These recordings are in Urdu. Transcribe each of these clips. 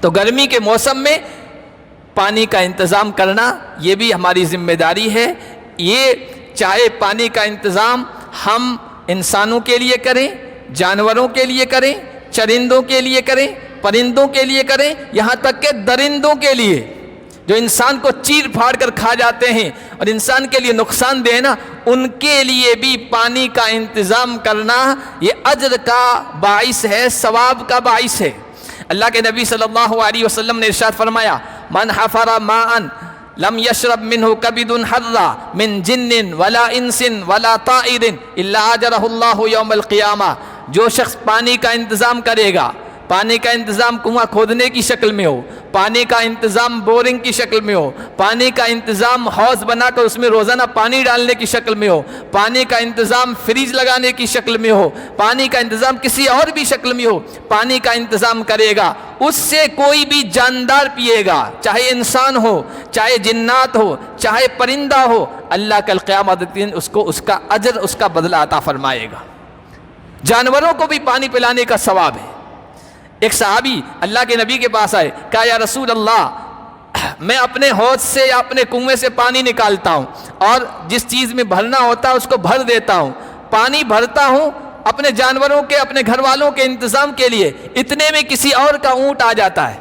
تو گرمی کے موسم میں پانی کا انتظام کرنا یہ بھی ہماری ذمہ داری ہے۔ یہ چاہے پانی کا انتظام ہم انسانوں کے لیے کریں، جانوروں کے لیے کریں، چرندوں کے لیے کریں، پرندوں کے لیے کریں، یہاں تک کہ درندوں کے لیے جو انسان کو چیر پھاڑ کر کھا جاتے ہیں اور انسان کے لیے نقصان دہ نا، ان کے لیے بھی پانی کا انتظام کرنا یہ اجر کا باعث ہے، ثواب کا باعث ہے۔ اللہ کے نبی صلی اللہ علیہ وسلم نے ارشاد فرمایا، من حفر ماء لم يشرب منه كبد حر من جن ولا انس ولا طائر الا اجره الله يوم القيامه، جو شخص پانی کا انتظام کرے گا، پانی کا انتظام کنواں کھودنے کی شکل میں ہو، پانی کا انتظام بورنگ کی شکل میں ہو، پانی کا انتظام حوض بنا کر اس میں روزانہ پانی ڈالنے کی شکل میں ہو، پانی کا انتظام فریج لگانے کی شکل میں ہو، پانی کا انتظام کسی اور بھی شکل میں ہو، پانی کا انتظام کرے گا، اس سے کوئی بھی جاندار پیے گا، چاہے انسان ہو، چاہے جنات ہو، چاہے پرندہ ہو، اللہ کل قیامت دن اس کو اس کا اجر، اس کا بدلہ عطا فرمائے گا۔ جانوروں کو بھی پانی پلانے کا ثواب ہے۔ ایک صحابی اللہ کے نبی کے پاس آئے، کہا یا رسول اللہ، میں اپنے حوض سے یا اپنے کنویں سے پانی نکالتا ہوں اور جس چیز میں بھرنا ہوتا ہے اس کو بھر دیتا ہوں، پانی بھرتا ہوں اپنے جانوروں کے، اپنے گھر والوں کے انتظام کے لیے، اتنے میں کسی اور کا اونٹ آ جاتا ہے،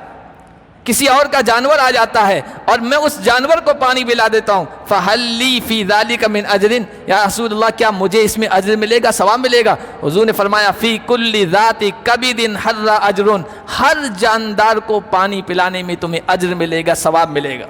کسی اور کا جانور آ جاتا ہے اور میں اس جانور کو پانی پلا دیتا ہوں، فَهَلْ لِي فِي ذَلِكَ مِنْ أَجْرٍ، یا رسول اللہ کیا مجھے اس میں اجر ملے گا، ثواب ملے گا؟ حضور نے فرمایا فِي كُلِّ ذَاتِ كَبِدٍ حَرَّ أَجْرٌ، ہر جاندار کو پانی پلانے میں تمہیں اجر ملے گا، ثواب ملے گا۔